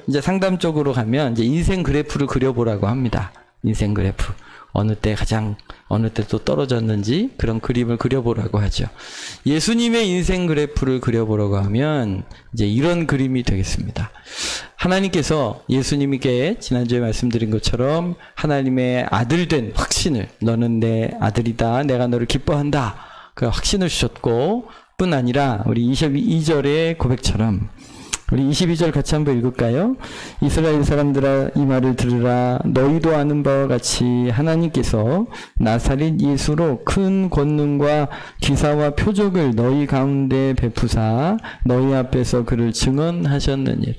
이제 상담 쪽으로 가면 이제 인생 그래프를 그려보라고 합니다. 인생 그래프. 어느 때 또 떨어졌는지 그런 그림을 그려보라고 하죠. 예수님의 인생 그래프를 그려보라고 하면 이제 이런 그림이 되겠습니다. 하나님께서 예수님께 지난주에 말씀드린 것처럼 하나님의 아들 된 확신을, 너는 내 아들이다, 내가 너를 기뻐한다, 그 확신을 주셨고, 뿐 아니라 우리 22절의 고백처럼, 우리 22절 같이 한번 읽을까요? 이스라엘 사람들아, 이 말을 들으라. 너희도 아는 바와 같이 하나님께서 나사렛 예수로 큰 권능과 기사와 표적을 너희 가운데 베푸사 너희 앞에서 그를 증언하셨느니라.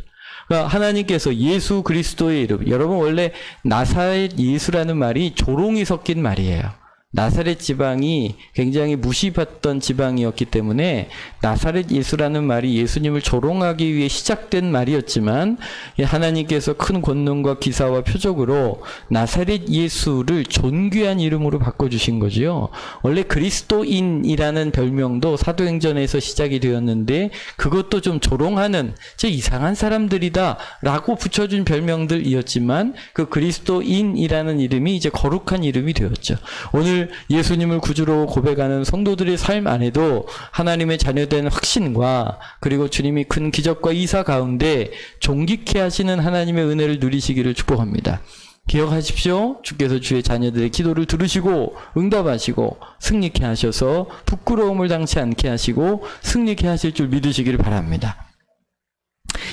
그러니까 하나님께서 예수 그리스도의 이름, 여러분 원래 나사렛 예수라는 말이 조롱이 섞인 말이에요. 나사렛 지방이 굉장히 무시받던 지방이었기 때문에 나사렛 예수라는 말이 예수님을 조롱하기 위해 시작된 말이었지만, 하나님께서 큰 권능과 기사와 표적으로 나사렛 예수를 존귀한 이름으로 바꿔주신 거지요. 원래 그리스도인이라는 별명도 사도행전에서 시작이 되었는데, 그것도 좀 조롱하는, 저 이상한 사람들이다 라고 붙여준 별명들이었지만, 그 그리스도인이라는 이름이 이제 거룩한 이름이 되었죠. 오늘 예수님을 구주로 고백하는 성도들의 삶 안에도 하나님의 자녀된 확신과, 그리고 주님이 큰 기적과 이사 가운데 존귀케 하시는 하나님의 은혜를 누리시기를 축복합니다. 기억하십시오. 주께서 주의 자녀들의 기도를 들으시고 응답하시고 승리케 하셔서 부끄러움을 당치 않게 하시고 승리케 하실 줄 믿으시기를 바랍니다.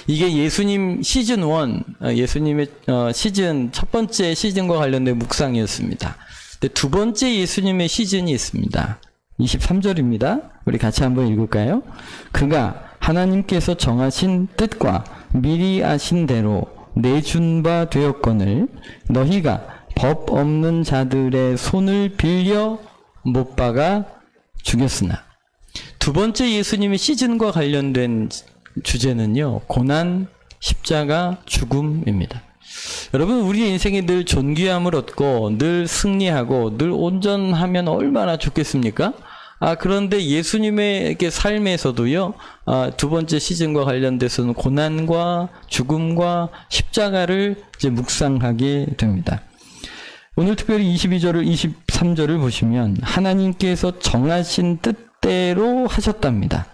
이게 예수님 시즌 1, 예수님의 시즌, 첫 번째 시즌과 관련된 묵상이었습니다. 근데 두 번째 예수님의 시즌이 있습니다. 23절입니다. 우리 같이 한번 읽을까요? 그가 하나님께서 정하신 뜻과 미리 아신 대로 내준 바 되었거늘 너희가 법 없는 자들의 손을 빌려 못 박아 죽였으나. 두 번째 예수님의 시즌과 관련된 주제는요, 고난, 십자가, 죽음입니다. 여러분, 우리의 인생이 늘 존귀함을 얻고 늘 승리하고 늘 온전하면 얼마나 좋겠습니까? 그런데 예수님의 삶에서도요, 두 번째 시즌과 관련돼서는 고난과 죽음과 십자가를 이제 묵상하게 됩니다. 오늘 특별히 22절을 23절을 보시면 하나님께서 정하신 뜻대로 하셨답니다.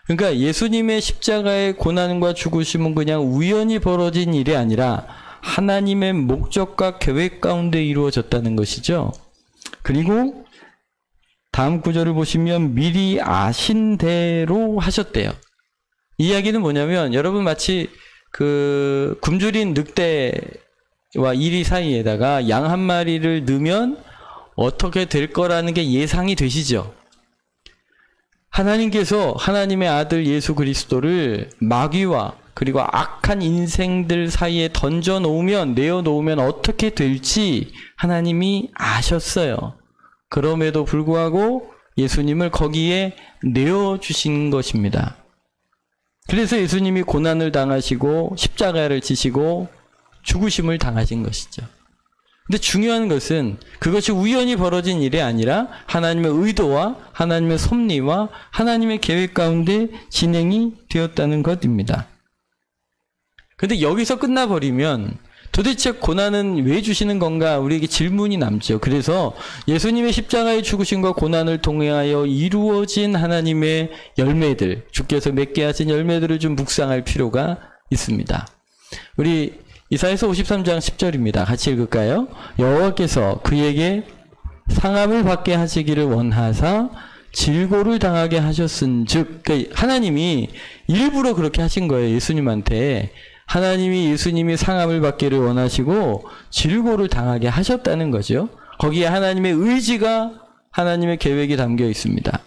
그러니까 예수님의 십자가의 고난과 죽으심은 그냥 우연히 벌어진 일이 아니라 하나님의 목적과 계획 가운데 이루어졌다는 것이죠. 그리고 다음 구절을 보시면 미리 아신 대로 하셨대요. 이 이야기는 뭐냐면, 여러분 마치 그 굶주린 늑대와 이리 사이에다가 양 한 마리를 넣으면 어떻게 될 거라는 게 예상이 되시죠? 하나님께서 하나님의 아들 예수 그리스도를 마귀와 그리고 악한 인생들 사이에 내어놓으면 어떻게 될지 하나님이 아셨어요. 그럼에도 불구하고 예수님을 거기에 내어주신 것입니다. 그래서 예수님이 고난을 당하시고 십자가를 지시고 죽으심을 당하신 것이죠. 근데 중요한 것은 그것이 우연히 벌어진 일이 아니라 하나님의 의도와 하나님의 섭리와 하나님의 계획 가운데 진행이 되었다는 것입니다. 근데 여기서 끝나버리면 도대체 고난은 왜 주시는 건가, 우리에게 질문이 남죠. 그래서 예수님의 십자가의 죽으심과 고난을 통하여 이루어진 하나님의 열매들, 주께서 맺게 하신 열매들을 좀 묵상할 필요가 있습니다. 우리 이사야서 53장 10절입니다. 같이 읽을까요? 여호와께서 그에게 상함을 받게 하시기를 원하사 질고를 당하게 하셨은즉, 그러니까 하나님이 일부러 그렇게 하신 거예요. 예수님한테 예수님이 상함을 받기를 원하시고 질고를 당하게 하셨다는 거죠. 거기에 하나님의 의지가, 하나님의 계획이 담겨 있습니다.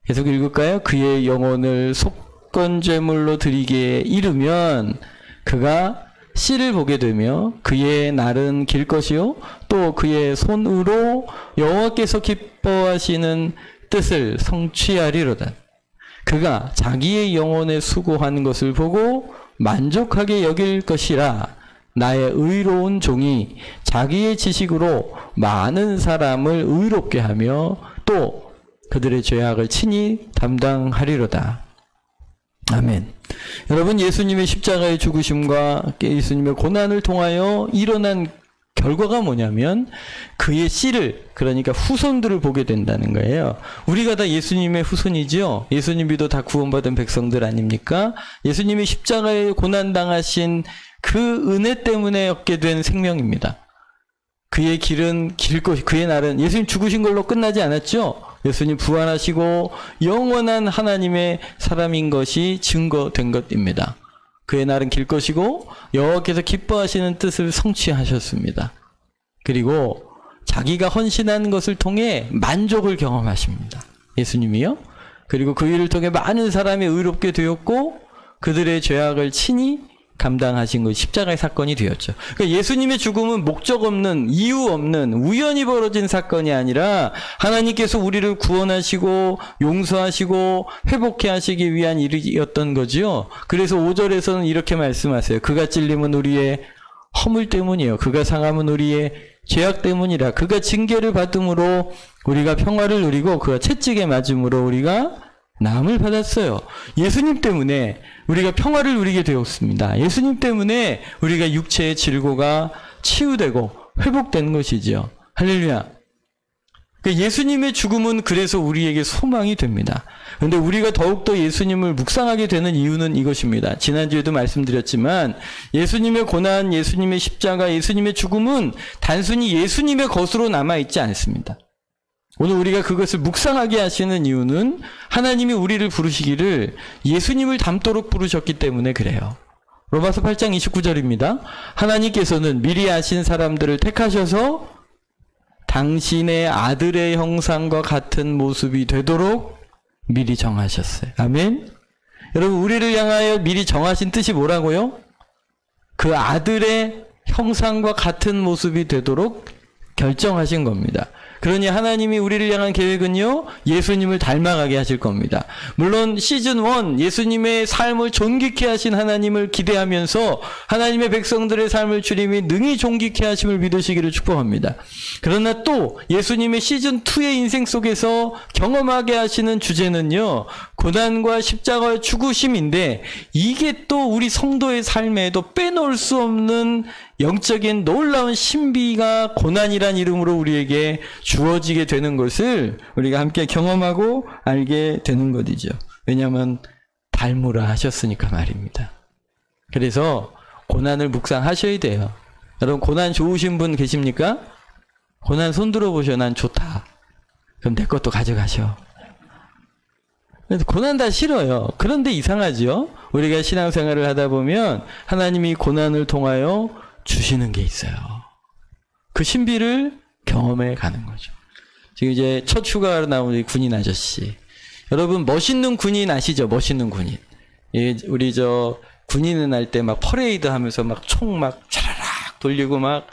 계속 읽을까요? 그의 영혼을 속건제물로 드리게 이르면 그가 씨를 보게 되며 그의 날은 길 것이요 또 그의 손으로 여호와께서 기뻐하시는 뜻을 성취하리로다. 그가 자기의 영혼에 수고하는 것을 보고 만족하게 여길 것이라. 나의 의로운 종이 자기의 지식으로 많은 사람을 의롭게 하며 또 그들의 죄악을 친히 담당하리로다. 아멘. 여러분, 예수님의 십자가의 죽으심과 예수님의 고난을 통하여 일어난 결과가 뭐냐면 그의 씨를, 그러니까 후손들을 보게 된다는 거예요. 우리가 다 예수님의 후손이죠. 예수님이도 다 구원받은 백성들 아닙니까? 예수님이 십자가에 고난당하신 그 은혜 때문에 얻게 된 생명입니다. 그의 길은 길고 그의 날은, 예수님 죽으신 걸로 끝나지 않았죠. 예수님 부활하시고 영원한 하나님의 사람인 것이 증거된 것입니다. 그의 날은 길 것이고 여호와께서 기뻐하시는 뜻을 성취하셨습니다. 그리고 자기가 헌신한 것을 통해 만족을 경험하십니다. 예수님이요. 그리고 그 일을 통해 많은 사람이 의롭게 되었고 그들의 죄악을 친히 감당하신 것이 십자가의 사건이 되었죠. 그러니까 예수님의 죽음은 목적 없는, 이유 없는, 우연히 벌어진 사건이 아니라 하나님께서 우리를 구원하시고 용서하시고 회복해 하시기 위한 일이었던 거지요. 그래서 5절에서는 이렇게 말씀하세요. 그가 찔림은 우리의 허물 때문이에요. 그가 상함은 우리의 죄악 때문이라. 그가 징계를 받음으로 우리가 평화를 누리고 그가 채찍에 맞음으로 우리가 나음을 받았어요. 예수님 때문에 우리가 평화를 누리게 되었습니다. 예수님 때문에 우리가 육체의 질고가 치유되고 회복된 것이지요. 할렐루야. 예수님의 죽음은 그래서 우리에게 소망이 됩니다. 그런데 우리가 더욱더 예수님을 묵상하게 되는 이유는 이것입니다. 지난주에도 말씀드렸지만 예수님의 고난, 예수님의 십자가, 예수님의 죽음은 단순히 예수님의 것으로 남아있지 않습니다. 오늘 우리가 그것을 묵상하게 하시는 이유는 하나님이 우리를 부르시기를 예수님을 닮도록 부르셨기 때문에 그래요. 로마서 8장 29절입니다. 하나님께서는 미리 아신 사람들을 택하셔서 당신의 아들의 형상과 같은 모습이 되도록 미리 정하셨어요. 아멘. 여러분, 우리를 향하여 미리 정하신 뜻이 뭐라고요? 그 아들의 형상과 같은 모습이 되도록 결정하신 겁니다. 그러니 하나님이 우리를 향한 계획은요, 예수님을 닮아가게 하실 겁니다. 물론 시즌 1 예수님의 삶을 존귀케 하신 하나님을 기대하면서 하나님의 백성들의 삶을 주님이 능히 존귀케 하심을 믿으시기를 축복합니다. 그러나 또 예수님의 시즌 2의 인생 속에서 경험하게 하시는 주제는요, 고난과 십자가의 죽으심인데 이게 또 우리 성도의 삶에도 빼놓을 수 없는 영적인 놀라운 신비가 고난이란 이름으로 우리에게 주어지게 되는 것을 우리가 함께 경험하고 알게 되는 것이죠. 왜냐하면 닮으라 하셨으니까 말입니다. 그래서 고난을 묵상하셔야 돼요. 여러분, 고난 좋으신 분 계십니까? 고난 손 들어보셔. 난 좋다. 그럼 내 것도 가져가셔. 고난 다 싫어요. 그런데 이상하죠? 우리가 신앙생활을 하다 보면 하나님이 고난을 통하여 주시는 게 있어요. 그 신비를 경험해 가는 거죠. 지금 이제 첫 휴가로 나온 우리 군인 아저씨. 여러분, 멋있는 군인 아시죠? 멋있는 군인. 예, 우리 저 군인은 할 때 막 퍼레이드 하면서 막 총 막 차라락 돌리고 막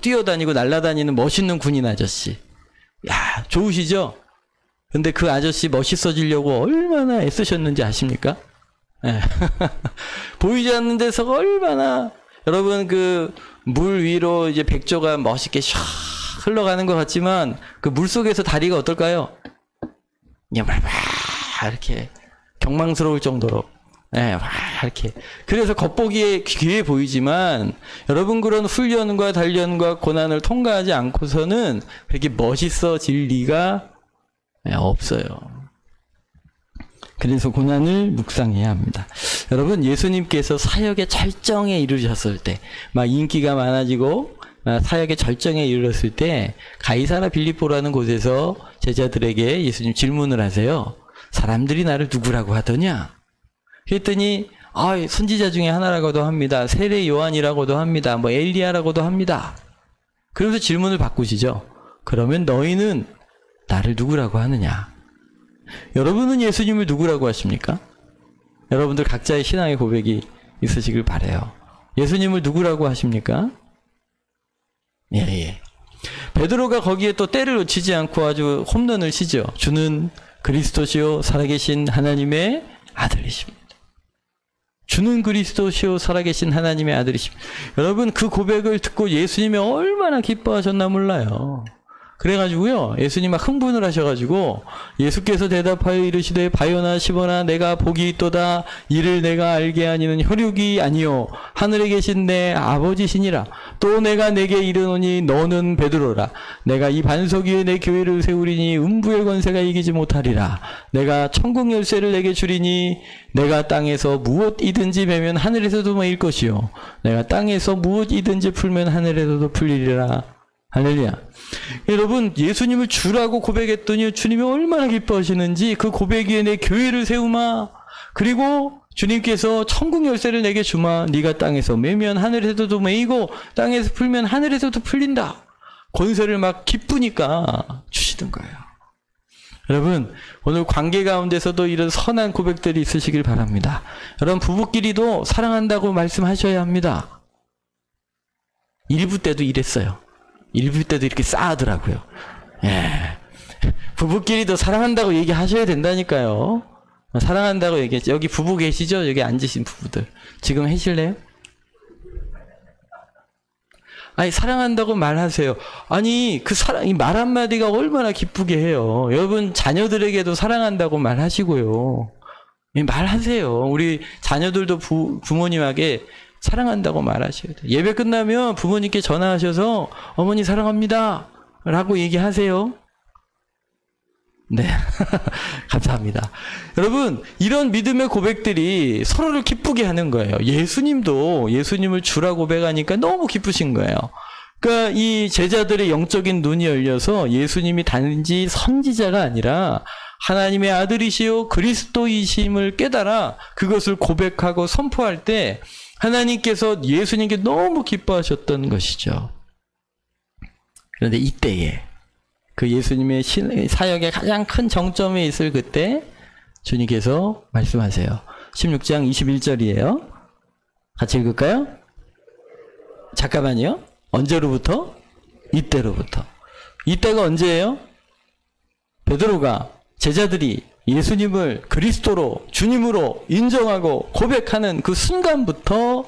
뛰어다니고 날아다니는 멋있는 군인 아저씨. 야, 좋으시죠? 근데 그 아저씨 멋있어지려고 얼마나 애쓰셨는지 아십니까? 예. 보이지 않는 데서 얼마나, 여러분, 그 물 위로 이제 백조가 멋있게 샥 흘러가는 것 같지만 그 물 속에서 다리가 어떨까요? 이렇게 경망스러울 정도로, 예, 이렇게. 그래서 겉보기에 귀해 보이지만 여러분, 그런 훈련과 단련과 고난을 통과하지 않고서는 그렇게 멋있어질 리가 없어요. 그래서 고난을 묵상해야 합니다. 여러분, 예수님께서 사역의 절정에 이르셨을 때, 막 인기가 많아지고 사역의 절정에 이르렀을 때 가이사라 빌립보라는 곳에서 제자들에게 예수님 질문을 하세요. 사람들이 나를 누구라고 하더냐? 그랬더니 선지자 중에 하나라고도 합니다. 세례 요한이라고도 합니다. 뭐 엘리야라고도 합니다. 그러면서 질문을 바꾸시죠. 그러면 너희는 나를 누구라고 하느냐? 여러분은 예수님을 누구라고 하십니까? 여러분들 각자의 신앙의 고백이 있으시길 바라요. 예수님을 누구라고 하십니까? 예. 베드로가 거기에 또 때를 놓치지 않고 아주 홈런을 치죠. 주는 그리스도시요 살아계신 하나님의 아들이십니다. 주는 그리스도시요 살아계신 하나님의 아들이십니다. 여러분, 그 고백을 듣고 예수님이 얼마나 기뻐하셨나 몰라요. 그래가지고요, 예수님 막 흥분을 하셔가지고, 예수께서 대답하여 이르시되, 바요나 시보나 내가 복이 있도다. 이를 내가 알게 하니는 혈육이 아니요 하늘에 계신 내 아버지시니라. 또 내가 내게 이르노니 너는 베드로라. 내가 이 반석 위에 내 교회를 세우리니 음부의 권세가 이기지 못하리라. 내가 천국 열쇠를 내게 주리니 내가 땅에서 무엇이든지 매면 하늘에서도 매일 것이요 내가 땅에서 무엇이든지 풀면 하늘에서도 풀리리라. 할렐루야. 여러분, 예수님을 주라고 고백했더니 주님이 얼마나 기뻐하시는지, 그 고백 위에 내 교회를 세우마. 그리고 주님께서 천국 열쇠를 내게 주마. 네가 땅에서 매면 하늘에서도 매이고 땅에서 풀면 하늘에서도 풀린다. 권세를 막 기쁘니까 주시던 거예요. 여러분, 오늘 관계 가운데서도 이런 선한 고백들이 있으시길 바랍니다. 여러분, 부부끼리도 사랑한다고 말씀하셔야 합니다. 일부 때도 이랬어요. 일부 때도 이렇게 싸우더라고요. 예. 부부끼리도 사랑한다고 얘기하셔야 된다니까요. 사랑한다고 얘기했죠. 여기 부부 계시죠? 여기 앉으신 부부들. 지금 하실래요? 아니, 사랑한다고 말하세요. 아니, 그 이 말 한마디가 얼마나 기쁘게 해요. 여러분, 자녀들에게도 사랑한다고 말하시고요. 말하세요. 우리 자녀들도 부모님에게 사랑한다고 말하셔야 돼요. 예배 끝나면 부모님께 전화하셔서 어머니 사랑합니다 라고 얘기하세요. 네. 감사합니다. 여러분, 이런 믿음의 고백들이 서로를 기쁘게 하는 거예요. 예수님도 예수님을 주라 고백하니까 너무 기쁘신 거예요. 그러니까 이 제자들의 영적인 눈이 열려서 예수님이 단지 선지자가 아니라 하나님의 아들이시요 그리스도이심을 깨달아 그것을 고백하고 선포할 때 하나님께서 예수님께 너무 기뻐하셨던 것이죠. 그런데 이때에 그 예수님의 사역의 가장 큰 정점에 있을 그때 주님께서 말씀하세요. 16장 21절이에요. 같이 읽을까요? 잠깐만요. 언제로부터? 이때로부터. 이때가 언제예요? 베드로가 제자들이 예수님을 그리스도로 주님으로 인정하고 고백하는 그 순간부터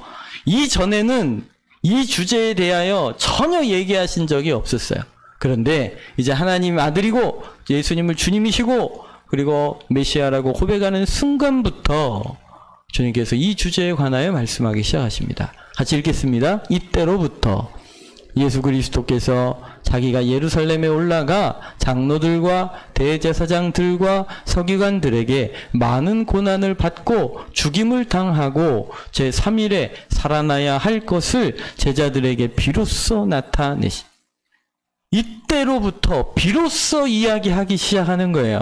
이전에는 이 주제에 대하여 전혀 얘기하신 적이 없었어요. 그런데 이제 하나님 아들이고 예수님을 주님이시고 그리고 메시아라고 고백하는 순간부터 주님께서 이 주제에 관하여 말씀하기 시작하십니다. 같이 읽겠습니다. 이때로부터 예수 그리스도께서 자기가 예루살렘에 올라가 장로들과 대제사장들과 서기관들에게 많은 고난을 받고 죽임을 당하고 제3일에 살아나야 할 것을 제자들에게 비로소 나타내시. 이때로부터 비로소 이야기하기 시작하는 거예요.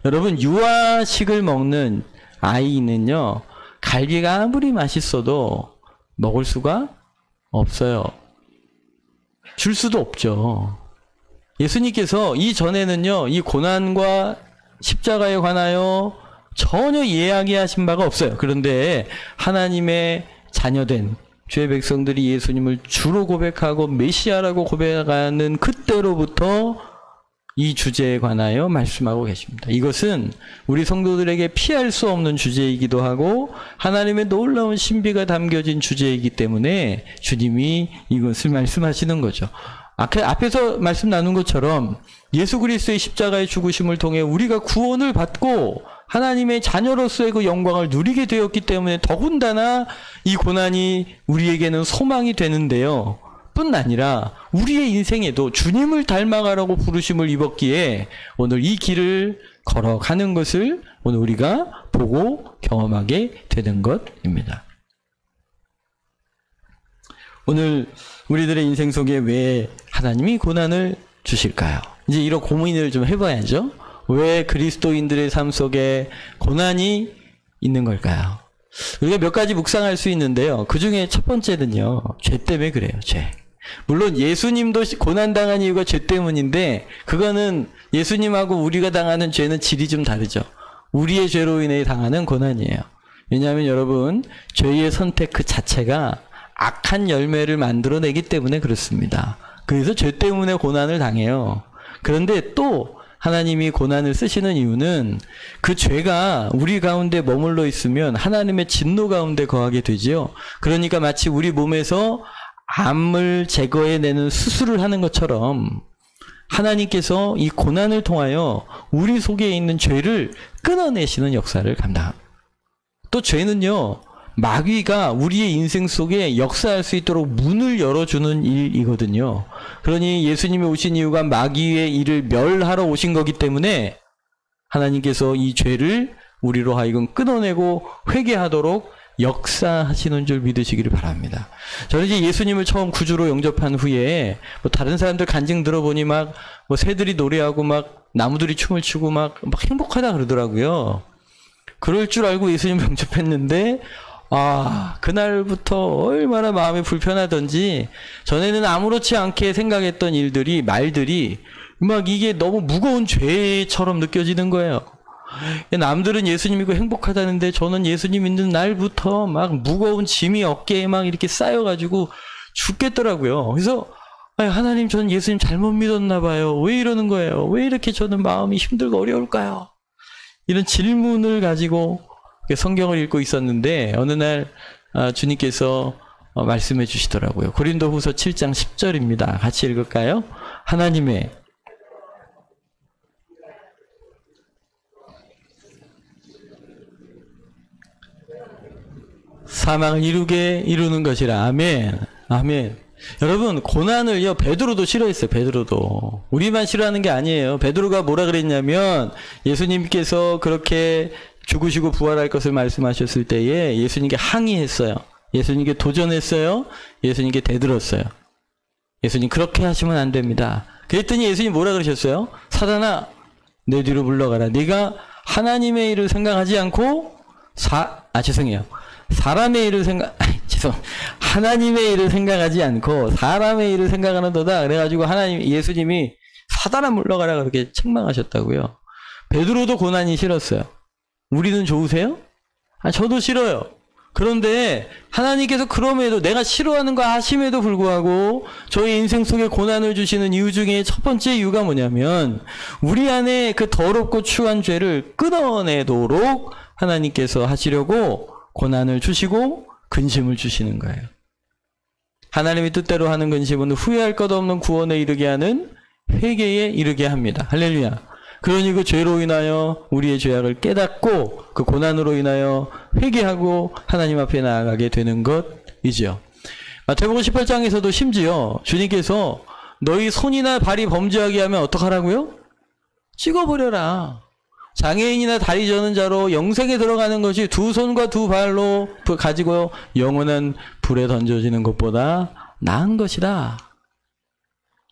여러분, 유아식을 먹는 아이는요, 갈비가 아무리 맛있어도 먹을 수가 없어요. 줄 수도 없죠. 예수님께서 이전에는요, 이 고난과 십자가에 관하여 전혀 이야기하신 바가 없어요. 그런데 하나님의 자녀된 주의 백성들이 예수님을 주로 고백하고 메시아라고 고백하는 그때로부터 이 주제에 관하여 말씀하고 계십니다. 이것은 우리 성도들에게 피할 수 없는 주제이기도 하고 하나님의 놀라운 신비가 담겨진 주제이기 때문에 주님이 이것을 말씀하시는 거죠. 앞에서 말씀 나눈 것처럼 예수 그리스도의 십자가의 죽으심을 통해 우리가 구원을 받고 하나님의 자녀로서의 그 영광을 누리게 되었기 때문에 더군다나 이 고난이 우리에게는 소망이 되는데요. 뿐 아니라 우리의 인생에도 주님을 닮아가라고 부르심을 입었기에 오늘 이 길을 걸어가는 것을 오늘 우리가 보고 경험하게 되는 것입니다. 오늘 우리들의 인생 속에 왜 하나님이 고난을 주실까요? 이제 이런 고민을 좀 해봐야죠. 왜 그리스도인들의 삶 속에 고난이 있는 걸까요? 우리가 몇 가지 묵상할 수 있는데요. 그 중에 첫 번째는요, 죄 때문에 그래요, 죄. 물론 예수님도 고난당한 이유가 죄 때문인데 그거는 예수님하고 우리가 당하는 죄는 질이 좀 다르죠. 우리의 죄로 인해 당하는 고난이에요. 왜냐하면 여러분, 죄의 선택 그 자체가 악한 열매를 만들어내기 때문에 그렇습니다. 그래서 죄 때문에 고난을 당해요. 그런데 또 하나님이 고난을 쓰시는 이유는 그 죄가 우리 가운데 머물러 있으면 하나님의 진노 가운데 거하게 되지요. 그러니까 마치 우리 몸에서 암을 제거해내는 수술을 하는 것처럼 하나님께서 이 고난을 통하여 우리 속에 있는 죄를 끊어내시는 역사를 감당합니다. 또 죄는요, 마귀가 우리의 인생 속에 역사할 수 있도록 문을 열어주는 일이거든요. 그러니 예수님이 오신 이유가 마귀의 일을 멸하러 오신 거기 때문에 하나님께서 이 죄를 우리로 하여금 끊어내고 회개하도록 역사하시는 줄 믿으시기를 바랍니다. 저는 이제 예수님을 처음 구주로 영접한 후에 뭐 다른 사람들 간증 들어보니 막 뭐 새들이 노래하고 막 나무들이 춤을 추고 막 행복하다 그러더라고요. 그럴 줄 알고 예수님 영접했는데 그날부터 얼마나 마음이 불편하던지 전에는 아무렇지 않게 생각했던 일들이 말들이 막 이게 너무 무거운 죄처럼 느껴지는 거예요. 남들은 예수님 믿고 행복하다는데 저는 예수님 믿는 날부터 막 무거운 짐이 어깨에 막 이렇게 쌓여가지고 죽겠더라고요. 그래서 하나님, 저는 예수님 잘못 믿었나 봐요. 왜 이러는 거예요? 왜 이렇게 저는 마음이 힘들고 어려울까요? 이런 질문을 가지고 성경을 읽고 있었는데 어느 날 주님께서 말씀해 주시더라고요. 고린도후서 7장 10절입니다. 같이 읽을까요? 하나님의 사망을 이루는 것이라. 아멘. 아멘. 여러분, 고난을요, 베드로도 싫어했어요. 베드로도. 우리만 싫어하는 게 아니에요. 베드로가 뭐라 그랬냐면 예수님께서 그렇게 죽으시고 부활할 것을 말씀하셨을 때에 예수님께 항의했어요. 예수님께 도전했어요. 예수님께 대들었어요. 예수님, 그렇게 하시면 안 됩니다. 그랬더니 예수님 뭐라 그러셨어요? 사단아, 내 뒤로 물러가라. 네가 하나님의 일을 생각하지 않고 사람의 일을 하나님의 일을 생각하지 않고 사람의 일을 생각하는 도다. 그래가지고 예수님이 사단아 물러가라 그렇게 책망하셨다고요. 베드로도 고난이 싫었어요. 우리는 좋으세요? 저도 싫어요. 그런데 하나님께서 그럼에도 내가 싫어하는 거 아심에도 불구하고 저희 인생 속에 고난을 주시는 이유 중에 첫 번째 이유가 뭐냐면 우리 안에 그 더럽고 추한 죄를 끊어내도록 하나님께서 하시려고 고난을 주시고 근심을 주시는 거예요. 하나님의 뜻대로 하는 근심은 후회할 것 없는 구원에 이르게 하는 회개에 이르게 합니다. 할렐루야. 그러니 그 죄로 인하여 우리의 죄악을 깨닫고 그 고난으로 인하여 회개하고 하나님 앞에 나아가게 되는 것이죠. 마태복음 18장에서도 심지어 주님께서 너희 손이나 발이 범죄하게 하면 어떡하라고요? 찍어버려라. 장애인이나 다리 저는 자로 영생에 들어가는 것이 두 손과 두 발로 가지고 영원한 불에 던져지는 것보다 나은 것이다.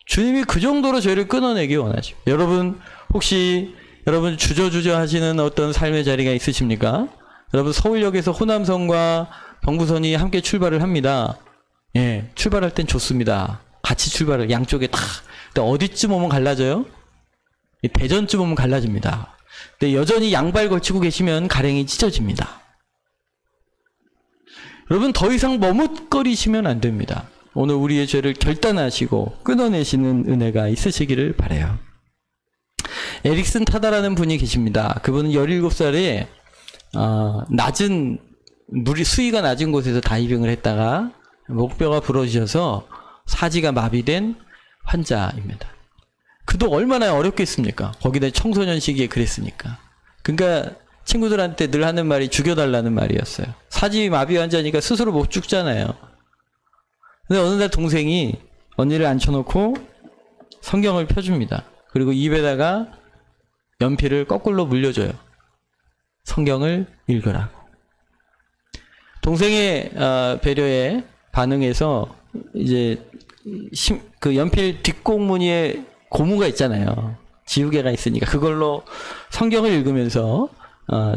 주님이 그 정도로 죄를 끊어내기 원하십니다. 여러분, 혹시 여러분 주저주저 하시는 어떤 삶의 자리가 있으십니까? 여러분, 서울역에서 호남선과 경부선이 함께 출발을 합니다. 예, 출발할 땐 좋습니다. 같이 출발을 양쪽에 다. 근데 어디쯤 오면 갈라져요? 대전쯤 오면 갈라집니다. 근데 여전히 양발 걸치고 계시면 가랭이 찢어집니다. 여러분, 더 이상 머뭇거리시면 안 됩니다. 오늘 우리의 죄를 결단하시고 끊어내시는 은혜가 있으시기를 바라요. 에릭슨 타다라는 분이 계십니다. 그분은 17살에 낮은 수위가 낮은 곳에서 다이빙을 했다가 목뼈가 부러지셔서 사지가 마비된 환자입니다. 그도 얼마나 어렵겠습니까? 거기다 청소년 시기에 그랬으니까. 그러니까 친구들한테 늘 하는 말이 죽여달라는 말이었어요. 사지 마비 환자니까 스스로 못 죽잖아요. 근데 어느 날 동생이 언니를 앉혀놓고 성경을 펴줍니다. 그리고 입에다가 연필을 거꾸로 물려줘요. 성경을 읽으라고. 동생의 배려에 반응해서 이제 그 연필 뒷공무니에 고무가 있잖아요. 지우개가 있으니까 그걸로 성경을 읽으면서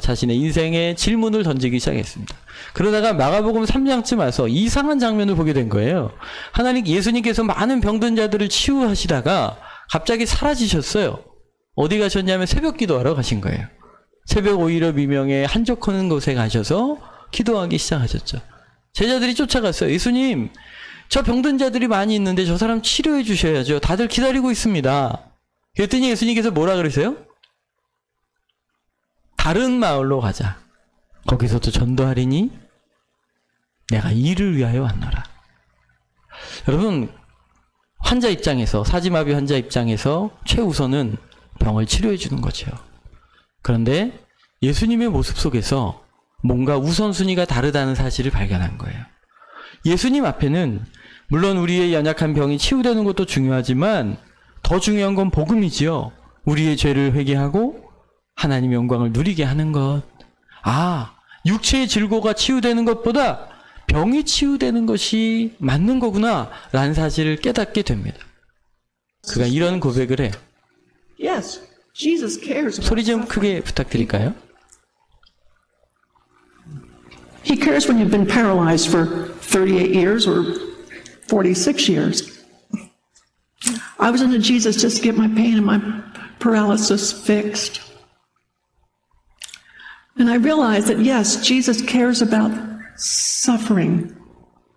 자신의 인생에 질문을 던지기 시작했습니다. 그러다가 마가복음 3장쯤 와서 이상한 장면을 보게 된 거예요. 예수님께서 많은 병든 자들을 치유하시다가 갑자기 사라지셨어요. 어디 가셨냐면 새벽 기도하러 가신 거예요. 새벽 오히려 미명에 한적한 곳에 가셔서 기도하기 시작하셨죠. 제자들이 쫓아갔어요. 예수님, 저 병든 자들이 많이 있는데 저 사람 치료해 주셔야죠. 다들 기다리고 있습니다. 그랬더니 예수님께서 뭐라 그러세요? 다른 마을로 가자. 거기서도 전도하리니 내가 이를 위하여 왔노라. 여러분, 환자 입장에서, 사지마비 환자 입장에서 최우선은 병을 치료해 주는 거죠. 그런데 예수님의 모습 속에서 뭔가 우선순위가 다르다는 사실을 발견한 거예요. 예수님 앞에는 물론 우리의 연약한 병이 치유되는 것도 중요하지만 더 중요한 건 복음이지요. 우리의 죄를 회개하고 하나님의 영광을 누리게 하는 것. 육체의 질고가 치유되는 것보다 병이 치유되는 것이 맞는 거구나 라는 사실을 깨닫게 됩니다. 그가 이런 고백을 해요. Yes, Jesus cares. 소리 좀 크게 부탁드릴까요? He cares when you've been paralyzed for 38 years or 46 years. I was into Jesus just to get my pain and my paralysis fixed. And I realized that, yes, Jesus cares about suffering.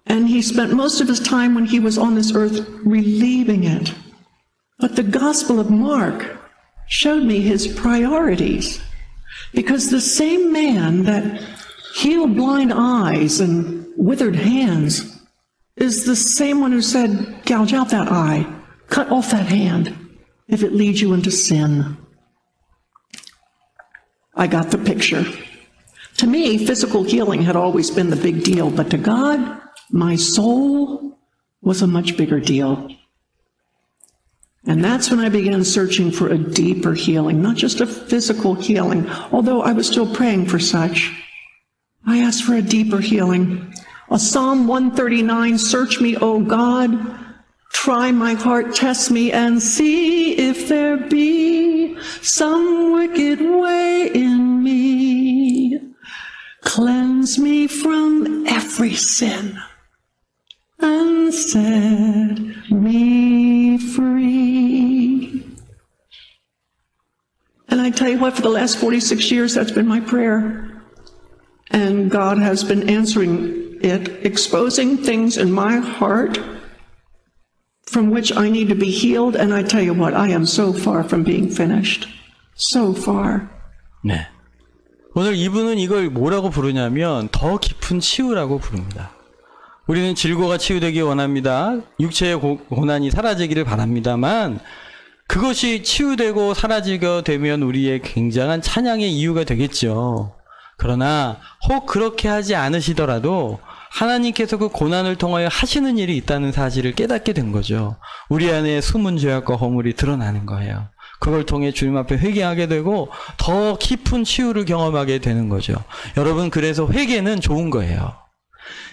And he spent most of his time when he was on this earth relieving it. But the Gospel of Mark showed me his priorities. Because the same man that healed blind eyes and withered hands is the same one who said, gouge out that eye, cut off that hand, if it leads you into sin. I got the picture. To me, physical healing had always been the big deal, but to God, my soul was a much bigger deal. And that's when I began searching for a deeper healing, not just a physical healing, although I was still praying for such. I asked for a deeper healing. A Psalm 139, search me, O God, try my heart, test me, and see if there be some wicked way in me. Cleanse me from every sin and set me free. And I tell you what, for the last 46 years, that's been my prayer. And God has been answering it, exposing things in my heart from which I need to be healed. And I tell you what, I am so far from being finished. So far. 네. 오늘 이분은 이걸 뭐라고 부르냐면 더 깊은 치유라고 부릅니다. 우리는 질고가 치유되기 원합니다. 육체의 고난이 사라지기를 바랍니다만 그것이 치유되고 사라지게 되면 우리의 굉장한 찬양의 이유가 되겠죠. 그러나 혹 그렇게 하지 않으시더라도 하나님께서 그 고난을 통하여 하시는 일이 있다는 사실을 깨닫게 된 거죠. 우리 안에 숨은 죄악과 허물이 드러나는 거예요. 그걸 통해 주님 앞에 회개하게 되고 더 깊은 치유를 경험하게 되는 거죠. 여러분, 그래서 회개는 좋은 거예요.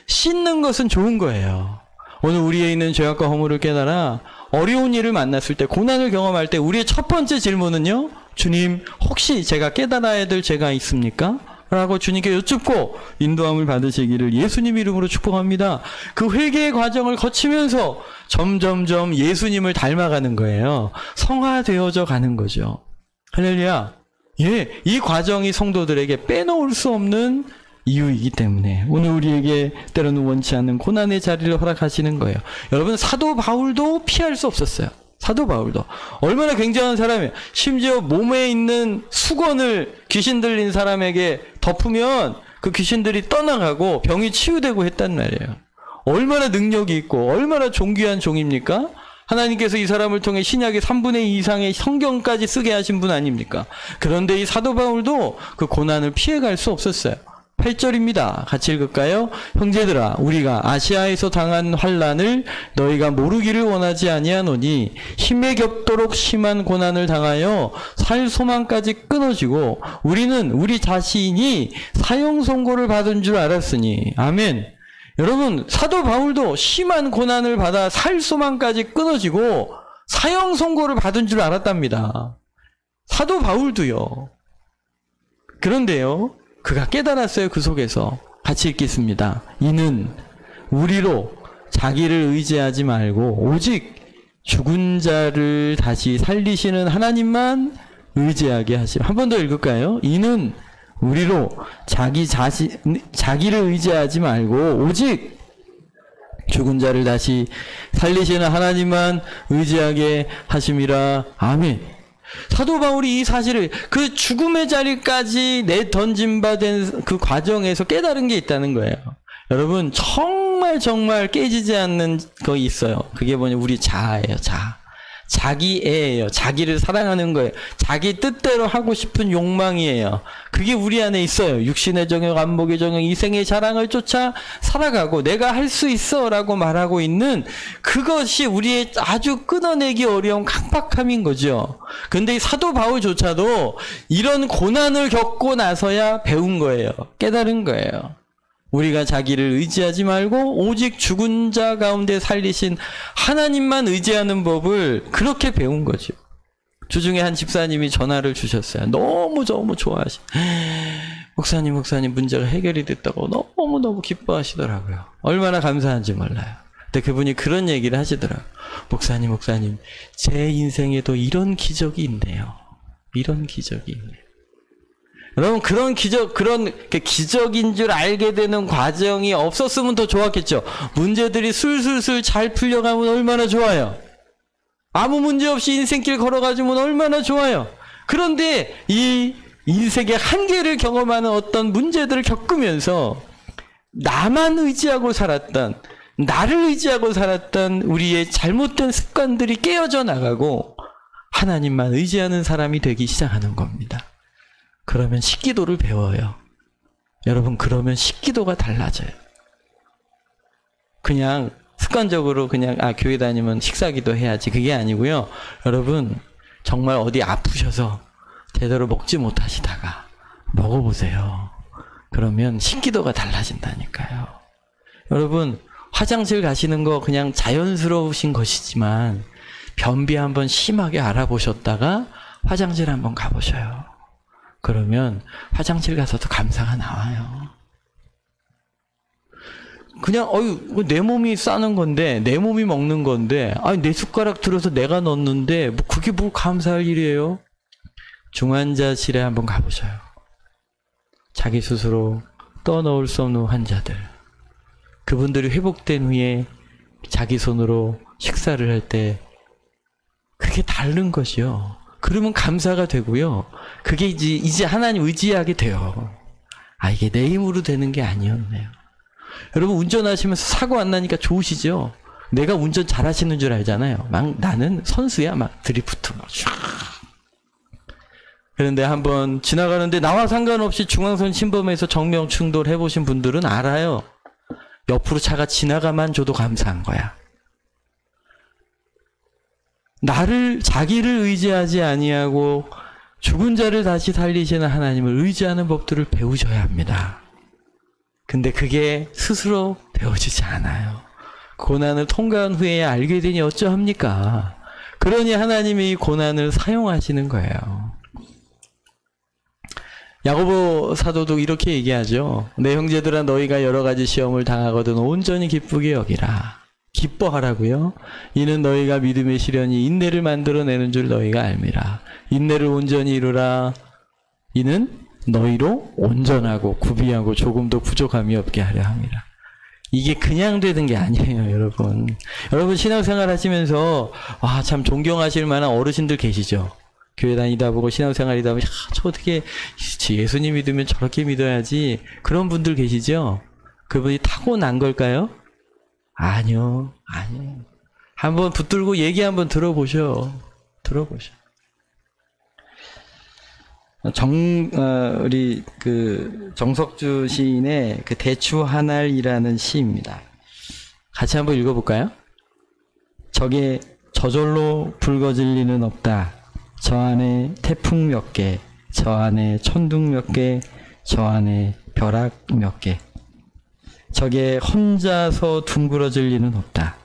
씻는 것은 좋은 거예요. 오늘 우리에 있는 죄악과 허물을 깨달아 어려운 일을 만났을 때, 고난을 경험할 때 우리의 첫 번째 질문은요, 주님, 혹시 제가 깨달아야 될 죄가 있습니까? 라고 주님께 여쭙고 인도함을 받으시기를 예수님 이름으로 축복합니다. 그 회개의 과정을 거치면서 점점점 예수님을 닮아가는 거예요. 성화되어져 가는 거죠. 할렐루야. 예, 이 과정이 성도들에게 빼놓을 수 없는 이유이기 때문에 오늘 우리에게 때로는 원치 않는 고난의 자리를 허락하시는 거예요. 여러분, 사도 바울도 피할 수 없었어요. 사도 바울도 얼마나 굉장한 사람이에요. 심지어 몸에 있는 수건을 귀신 들린 사람에게 덮으면 그 귀신들이 떠나가고 병이 치유되고 했단 말이에요. 얼마나 능력이 있고 얼마나 존귀한 종입니까? 하나님께서 이 사람을 통해 신약의 3분의 2 이상의 성경까지 쓰게 하신 분 아닙니까? 그런데 이 사도 바울도 그 고난을 피해갈 수 없었어요. 8절입니다. 같이 읽을까요? 형제들아, 우리가 아시아에서 당한 환난을 너희가 모르기를 원하지 아니하노니 힘에 겹도록 심한 고난을 당하여 살 소망까지 끊어지고 우리는 우리 자신이 사형 선고를 받은 줄 알았으니. 아멘. 여러분, 사도 바울도 심한 고난을 받아 살 소망까지 끊어지고 사형 선고를 받은 줄 알았답니다. 사도 바울도요. 그런데요, 그가 깨달았어요. 그 속에서. 같이 읽겠습니다. 이는 우리로 자기를 의지하지 말고 오직 죽은 자를 다시 살리시는 하나님만 의지하게 하시라. 한 번 더 읽을까요? 이는 우리로 자기를 의지하지 말고 오직 죽은 자를 다시 살리시는 하나님만 의지하게 하심이라. 아멘. 사도 바울이 이 사실을, 그 죽음의 자리까지 내던짐 바 된 그 과정에서 깨달은 게 있다는 거예요. 여러분 정말 깨지지 않는 거 있어요. 그게 뭐냐, 우리 자아예요. 자기애예요. 자기를 사랑하는 거예요. 자기 뜻대로 하고 싶은 욕망이에요. 그게 우리 안에 있어요. 육신의 정욕, 안목의 정욕, 이생의 자랑을 쫓아 살아가고 내가 할 수 있어 라고 말하고 있는 그것이 우리의 아주 끊어내기 어려운 강박함인 거죠. 근데 이 사도 바울조차도 이런 고난을 겪고 나서야 배운 거예요. 깨달은 거예요. 우리가 자기를 의지하지 말고 오직 죽은 자 가운데 살리신 하나님만 의지하는 법을 그렇게 배운 거죠. 주중에 한 집사님이 전화를 주셨어요. 너무 좋아하시. 목사님 문제가 해결이 됐다고 너무 기뻐하시더라고요. 얼마나 감사한지 몰라요. 근데 그분이 그런 얘기를 하시더라고요. 목사님 제 인생에도 이런 기적이 있네요. 이런 기적이 있네요. 여러분 그런 기적인 줄 알게 되는 과정이 없었으면 더 좋았겠죠. 문제들이 술술술 잘 풀려가면 얼마나 좋아요. 아무 문제 없이 인생길 걸어가지면 얼마나 좋아요. 그런데 이 인생의 한계를 경험하는 어떤 문제들을 겪으면서 나를 의지하고 살았던 우리의 잘못된 습관들이 깨어져 나가고 하나님만 의지하는 사람이 되기 시작하는 겁니다. 그러면 식기도를 배워요. 여러분, 그러면 식기도가 달라져요. 그냥 습관적으로 교회 다니면 식사기도 해야지. 그게 아니고요. 여러분, 정말 어디 아프셔서 제대로 먹지 못하시다가 먹어보세요. 그러면 식기도가 달라진다니까요. 여러분, 화장실 가시는 거 그냥 자연스러우신 것이지만 변비 한번 심하게 알아보셨다가 화장실 한번 가보셔요. 그러면 화장실 가서도 감사가 나와요. 그냥 내 몸이 싸는 건데, 내 몸이 먹는 건데, 내 숟가락 들어서 내가 넣었는데 그게 뭐 감사할 일이에요? 중환자실에 한번 가보셔요. 자기 스스로 떠넣을 수 없는 환자들, 그분들이 회복된 후에 자기 손으로 식사를 할 때 그게 다른 것이요. 그러면 감사가 되고요. 그게 이제 하나님 의지하게 돼요. 이게 내 힘으로 되는 게 아니었네요. 여러분, 운전하시면서 사고 안 나니까 좋으시죠? 내가 운전 잘하시는 줄 알잖아요. 나는 선수야. 드리프트 그런데 한번 지나가는데 나와 상관없이 중앙선 침범해서 정면 충돌 해보신 분들은 알아요. 옆으로 차가 지나가만 줘도 감사한 거야. 자기를 의지하지 아니하고 죽은 자를 다시 살리시는 하나님을 의지하는 법들을 배우셔야 합니다. 근데 그게 스스로 배워지지 않아요. 고난을 통과한 후에 알게 되니 어쩌합니까? 그러니 하나님이 이 고난을 사용하시는 거예요. 야고보 사도도 이렇게 얘기하죠. 내 형제들아, 너희가 여러 가지 시험을 당하거든 온전히 기쁘게 여기라. 기뻐하라고요. 이는 너희가 믿음의 시련이 인내를 만들어내는 줄 너희가 알미라. 인내를 온전히 이루라. 이는 너희로 온전하고 구비하고 조금도 부족함이 없게 하려 함이라. 이게 그냥 되는 게 아니에요, 여러분. 여러분 신앙생활 하시면서 참 존경하실 만한 어르신들 계시죠? 교회 다니다 보고 신앙생활이다 보면 저 어떻게 예수님 믿으면 저렇게 믿어야지, 그런 분들 계시죠? 그분이 타고난 걸까요? 아니요. 한번 붙들고 얘기 한번 들어보셔. 우리 정석주 시인의 대추 하날이라는 시입니다. 같이 한번 읽어볼까요? 저게 저절로 붉어질 리는 없다. 저 안에 태풍 몇 개, 저 안에 천둥 몇 개, 저 안에 벼락 몇 개. 저게 혼자서 둥그러질 리는 없다.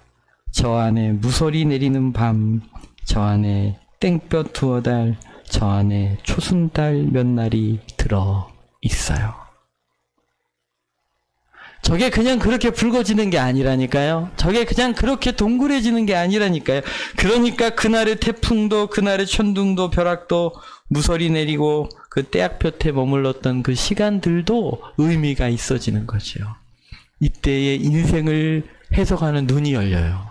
저 안에 무서리 내리는 밤, 저 안에 땡볕 두어 달, 저 안에 초순달 몇 날이 들어 있어요. 저게 그냥 그렇게 붉어지는 게 아니라니까요. 저게 그냥 그렇게 동그래지는 게 아니라니까요. 그러니까 그날의 태풍도, 그날의 천둥도, 벼락도, 무서리 내리고 그 떼약볕에 머물렀던 그 시간들도 의미가 있어지는 거죠. 이때의 인생을 해석하는 눈이 열려요.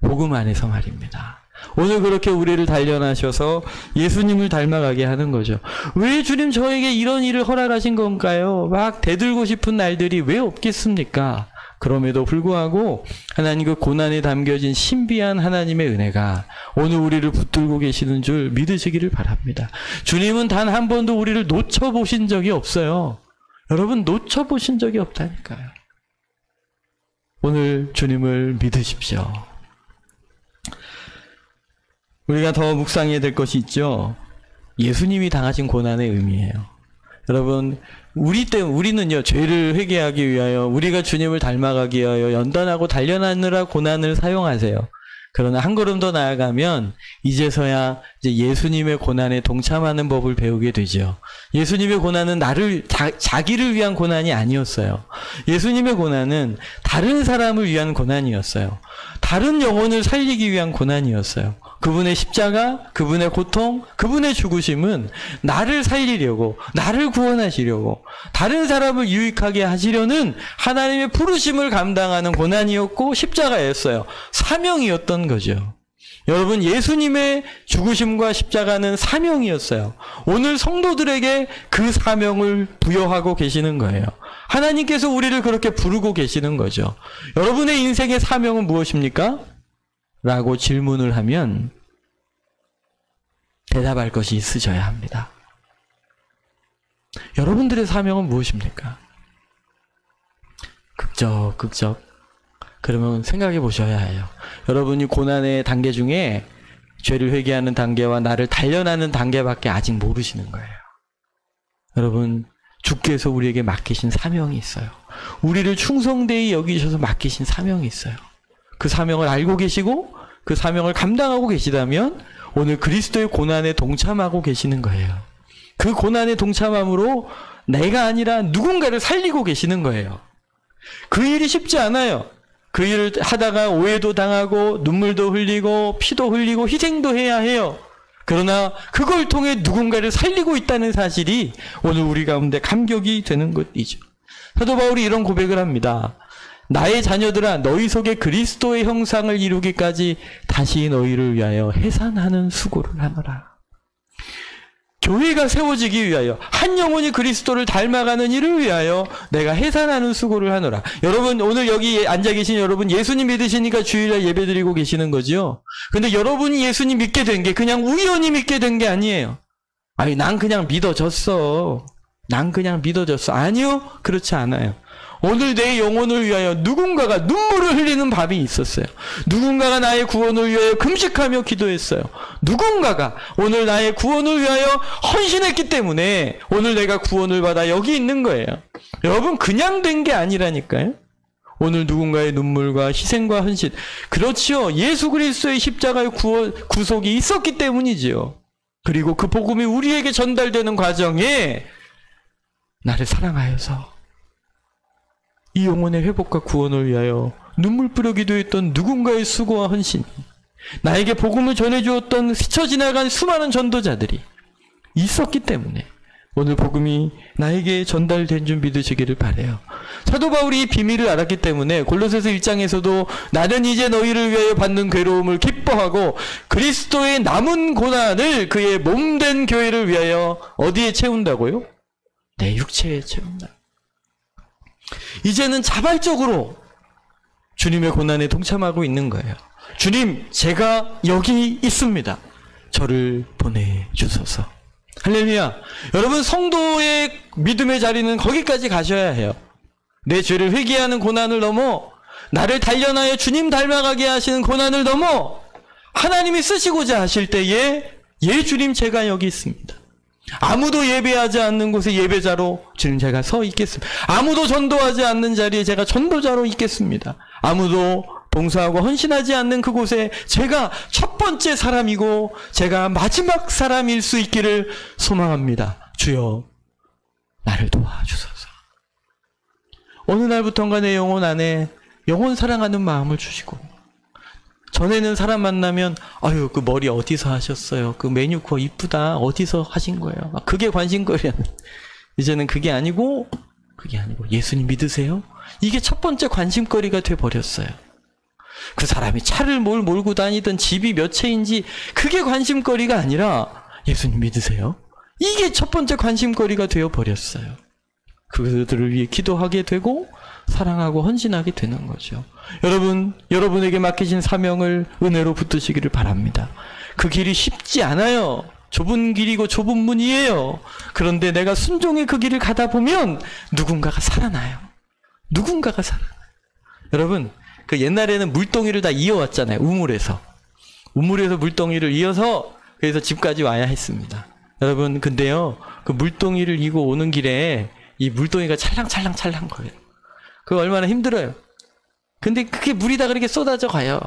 복음 안에서 말입니다. 오늘 그렇게 우리를 단련하셔서 예수님을 닮아가게 하는 거죠. 왜 주님 저에게 이런 일을 허락하신 건가요? 막 대들고 싶은 날들이 왜 없겠습니까? 그럼에도 불구하고 하나님 그 고난에 담겨진 신비한 하나님의 은혜가 오늘 우리를 붙들고 계시는 줄 믿으시기를 바랍니다. 주님은 단 한 번도 우리를 놓쳐보신 적이 없어요. 여러분, 놓쳐보신 적이 없다니까요. 오늘 주님을 믿으십시오. 우리가 더 묵상해야 될 것이 있죠. 예수님이 당하신 고난의 의미예요. 여러분, 우리는요, 죄를 회개하기 위하여, 우리가 주님을 닮아가기 위하여 연단하고 단련하느라 고난을 사용하세요. 그러나 한 걸음 더 나아가면 이제서야 이제 예수님의 고난에 동참하는 법을 배우게 되죠. 예수님의 고난은 자기를 위한 고난이 아니었어요. 예수님의 고난은 다른 사람을 위한 고난이었어요. 다른 영혼을 살리기 위한 고난이었어요. 그분의 십자가, 그분의 고통, 그분의 죽으심은 나를 살리려고, 나를 구원하시려고, 다른 사람을 유익하게 하시려는 하나님의 부르심을 감당하는 고난이었고 십자가였어요. 사명이었던 거죠. 여러분, 예수님의 죽으심과 십자가는 사명이었어요. 오늘 성도들에게 그 사명을 부여하고 계시는 거예요. 하나님께서 우리를 그렇게 부르고 계시는 거죠. 여러분의 인생의 사명은 무엇입니까? 라고 질문을 하면 대답할 것이 있으셔야 합니다. 여러분들의 사명은 무엇입니까? 극적. 그러면 생각해 보셔야 해요. 여러분이 고난의 단계 중에 죄를 회개하는 단계와 나를 단련하는 단계밖에 아직 모르시는 거예요. 여러분, 주께서 우리에게 맡기신 사명이 있어요. 우리를 충성되이 여기셔서 맡기신 사명이 있어요. 그 사명을 알고 계시고 그 사명을 감당하고 계시다면 오늘 그리스도의 고난에 동참하고 계시는 거예요. 그 고난에 동참함으로 내가 아니라 누군가를 살리고 계시는 거예요. 그 일이 쉽지 않아요. 그 일을 하다가 오해도 당하고 눈물도 흘리고 피도 흘리고 희생도 해야 해요. 그러나 그걸 통해 누군가를 살리고 있다는 사실이 오늘 우리 가운데 감격이 되는 것이죠. 사도 바울이 이런 고백을 합니다. 나의 자녀들아, 너희 속에 그리스도의 형상을 이루기까지 다시 너희를 위하여 해산하는 수고를 하노라. 교회가 세워지기 위하여, 한 영혼이 그리스도를 닮아가는 일을 위하여 내가 해산하는 수고를 하노라. 여러분, 오늘 여기 앉아 계신 여러분, 예수님 믿으시니까 주일날 예배 드리고 계시는 거죠. 근데 여러분이 예수님 믿게 된 게 그냥 우연히 믿게 된 게 아니에요. 아니, 난 그냥 믿어졌어. 아니요, 그렇지 않아요. 오늘 내 영혼을 위하여 누군가가 눈물을 흘리는 밤이 있었어요. 누군가가 나의 구원을 위하여 금식하며 기도했어요. 누군가가 오늘 나의 구원을 위하여 헌신했기 때문에 오늘 내가 구원을 받아 여기 있는 거예요. 여러분, 그냥 된 게 아니라니까요. 오늘 누군가의 눈물과 희생과 헌신, 그렇지요. 예수 그리스도의 십자가의 구속이 있었기 때문이지요. 그리고 그 복음이 우리에게 전달되는 과정에 나를 사랑하여서 이 영혼의 회복과 구원을 위하여 눈물 뿌려 기도했던 누군가의 수고와 헌신이, 나에게 복음을 전해주었던 스쳐 지나간 수많은 전도자들이 있었기 때문에 오늘 복음이 나에게 전달된 줄 믿으시기를 바라요. 사도 바울이 이 비밀을 알았기 때문에 골로새서 1장에서도 나는 이제 너희를 위하여 받는 괴로움을 기뻐하고 그리스도의 남은 고난을 그의 몸된 교회를 위하여 어디에 채운다고요? 내 육체에 채운다. 이제는 자발적으로 주님의 고난에 동참하고 있는 거예요. 주님, 제가 여기 있습니다. 저를 보내주소서. 할렐루야. 여러분, 성도의 믿음의 자리는 거기까지 가셔야 해요. 내 죄를 회개하는 고난을 넘어 나를 단련하여 주님 닮아가게 하시는 고난을 넘어 하나님이 쓰시고자 하실 때에 주님, 제가 여기 있습니다. 아무도 예배하지 않는 곳에 예배자로 주님 제가 서 있겠습니다. 아무도 전도하지 않는 자리에 제가 전도자로 있겠습니다. 아무도 봉사하고 헌신하지 않는 그곳에 제가 첫 번째 사람이고 제가 마지막 사람일 수 있기를 소망합니다. 주여, 나를 도와주소서. 어느 날부턴가 내 영혼 안에 영혼 사랑하는 마음을 주시고, 전에는 사람 만나면 아유, 그 머리 어디서 하셨어요? 그 매니큐어 이쁘다. 어디서 하신 거예요? 그게 관심거리였는데 이제는 그게 아니고 예수님 믿으세요? 이게 첫 번째 관심거리가 돼버렸어요. 그 사람이 차를 뭘 몰고 다니든 집이 몇 채인지 그게 관심거리가 아니라 예수님 믿으세요? 이게 첫 번째 관심거리가 되어버렸어요. 그들을 위해 기도하게 되고 사랑하고 헌신하게 되는 거죠. 여러분, 여러분에게 맡기신 사명을 은혜로 붙드시기를 바랍니다. 그 길이 쉽지 않아요. 좁은 길이고 좁은 문이에요. 그런데 내가 순종의 그 길을 가다 보면 누군가가 살아나요. 누군가가 살아나요. 여러분, 그 옛날에는 물동이를 다 이어왔잖아요. 우물에서 물동이를 이어서 그래서 집까지 와야 했습니다. 여러분, 근데요, 그 물동이를 이고 오는 길에 이 물동이가 찰랑찰랑 거려요. 그거 얼마나 힘들어요. 근데 그게 물이 다 그렇게 쏟아져 가요.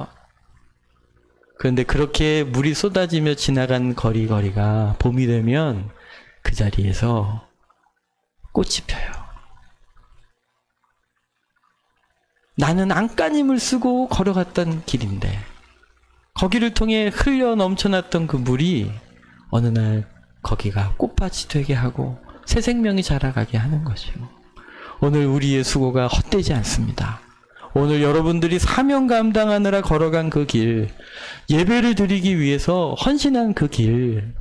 그런데 그렇게 물이 쏟아지며 지나간 거리가 봄이 되면 그 자리에서 꽃이 펴요. 나는 안간힘을 쓰고 걸어갔던 길인데 거기를 통해 흘려 넘쳐났던 그 물이 어느 날 거기가 꽃밭이 되게 하고 새 생명이 자라가게 하는 것이요. 오늘 우리의 수고가 헛되지 않습니다. 오늘 여러분들이 사명 감당하느라 걸어간 그 길, 예배를 드리기 위해서 헌신한 그 길,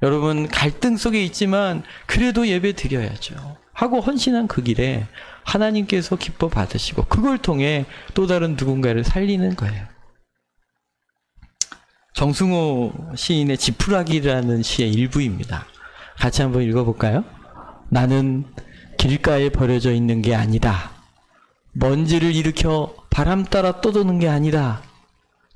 여러분 갈등 속에 있지만 그래도 예배 드려야죠 하고 헌신한 그 길에 하나님께서 기뻐 받으시고 그걸 통해 또 다른 누군가를 살리는 거예요. 정승호 시인의 지푸라기라는 시의 일부입니다. 같이 한번 읽어볼까요? 나는 길가에 버려져 있는 게 아니다. 먼지를 일으켜 바람 따라 떠도는 게 아니다.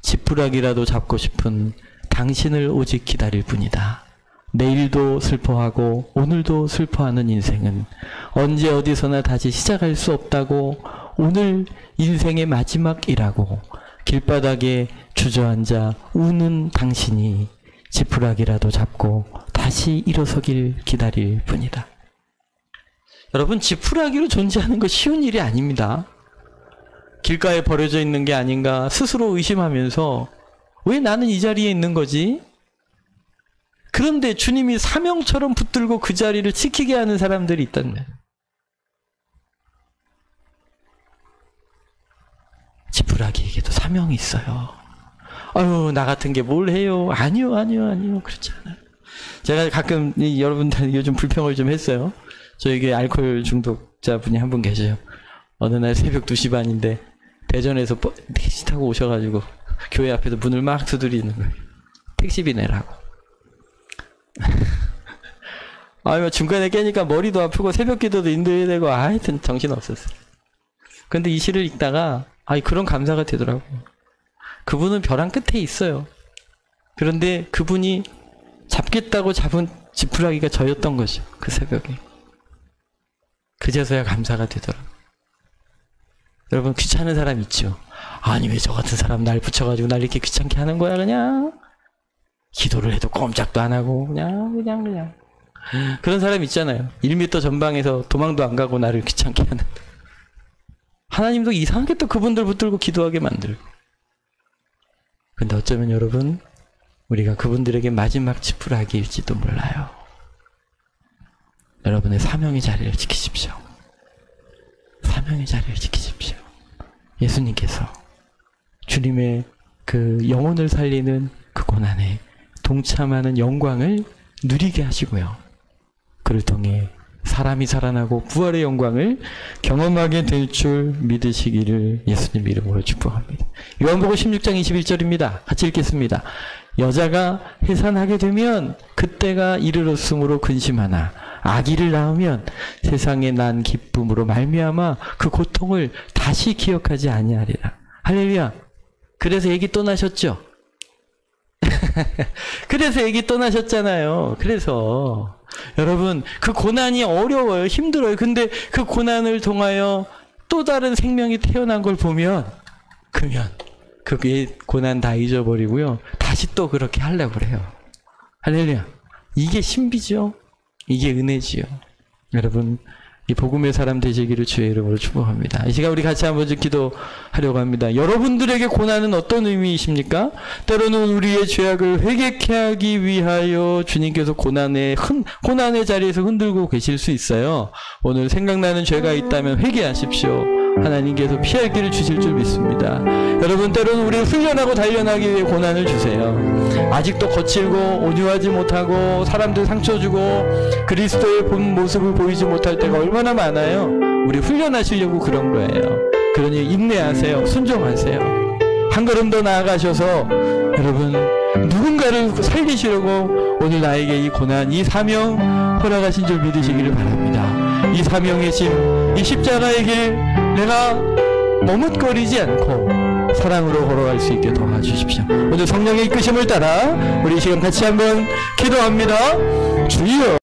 지푸라기라도 잡고 싶은 당신을 오직 기다릴 뿐이다. 내일도 슬퍼하고 오늘도 슬퍼하는 인생은 언제 어디서나 다시 시작할 수 없다고 오늘 인생의 마지막이라고 길바닥에 주저앉아 우는 당신이 지푸라기라도 잡고 다시 일어서길 기다릴 뿐이다. 여러분, 지푸라기로 존재하는 거 쉬운 일이 아닙니다. 길가에 버려져 있는 게 아닌가 스스로 의심하면서 왜 나는 이 자리에 있는 거지? 그런데 주님이 사명처럼 붙들고 그 자리를 지키게 하는 사람들이 있단 말이에요. 지푸라기에게도 사명이 있어요. 아유, 나 같은 게 뭘 해요? 아니요. 그렇지 않아요. 제가 가끔 여러분들 요즘 불평을 좀 했어요. 저에게 알코올 중독자분이 한 분 계세요. 어느 날 새벽 2시 반인데 대전에서 택시 타고 오셔가지고 교회 앞에서 문을 막 두드리는 거예요. 택시비 내라고. 아유, 중간에 깨니까 머리도 아프고 새벽 기도도 인도해야 되고 하여튼 정신없었어요. 근데 이 시를 읽다가 그런 감사가 되더라고요. 그분은 벼랑 끝에 있어요. 그런데 그분이 잡겠다고 잡은 지푸라기가 저였던 거죠. 그 새벽에. 그제서야 감사가 되더라고요. 여러분, 귀찮은 사람 있죠? 아니, 왜 저 같은 사람 날 붙여가지고 날 이렇게 귀찮게 하는 거야, 그냥? 기도를 해도 꼼짝도 안 하고, 그냥. 그런 사람 있잖아요. 1m 전방에서 도망도 안 가고 나를 귀찮게 하는. 하나님도 이상하게 또 그분들 붙들고 기도하게 만들고. 근데 어쩌면 여러분, 우리가 그분들에게 마지막 지푸라기일지도 몰라요. 여러분의 사명의 자리를 지키십시오. 사명의 자리를 지키십시오. 예수님께서 주님의 그 영혼을 살리는 그 고난에 동참하는 영광을 누리게 하시고요. 그를 통해 사람이 살아나고 부활의 영광을 경험하게 될 줄 믿으시기를 예수님 이름으로 축복합니다. 요한복음 16장 21절입니다. 같이 읽겠습니다. 여자가 해산하게 되면 그때가 이르렀으므로 근심하나 아기를 낳으면 세상에 난 기쁨으로 말미암아 그 고통을 다시 기억하지 아니하리라. 할렐루야. 그래서 애기 떠나셨죠? 그래서 애기 떠나셨잖아요. 그래서 여러분, 그 고난이 어려워요. 힘들어요. 근데 그 고난을 통하여 또 다른 생명이 태어난 걸 보면 그러면 그게 고난 다 잊어버리고요. 다시 또 그렇게 하려고 그래요. 할렐루야. 이게 신비죠. 이게 은혜지요. 여러분, 이 복음의 사람 되시기를 주의 이름으로 축복합니다. 이 시간 우리 같이 한번 기도하려고 합니다. 여러분들에게 고난은 어떤 의미이십니까? 때로는 우리의 죄악을 회개케 하기 위하여 주님께서 고난의 자리에서 흔들고 계실 수 있어요. 오늘 생각나는 죄가 있다면 회개하십시오. 하나님께서 피할 길을 주실 줄 믿습니다. 여러분, 때로는 우리를 훈련하고 단련하기 위해 고난을 주세요. 아직도 거칠고 온유하지 못하고 사람들 상처 주고 그리스도의 본 모습을 보이지 못할 때가 얼마나 많아요. 우리 훈련하시려고 그런 거예요. 그러니 인내하세요. 순종하세요. 한 걸음 더 나아가셔서 여러분, 누군가를 살리시려고 오늘 나에게 이 고난, 이 사명 허락하신 줄 믿으시기를 바랍니다. 이 사명의 짐, 이 십자가의 길, 내가 머뭇거리지 않고 사랑으로 걸어갈 수 있게 도와주십시오. 오늘 성령의 이끄심을 따라 우리 이 시간 같이 한번 기도합니다. 주여.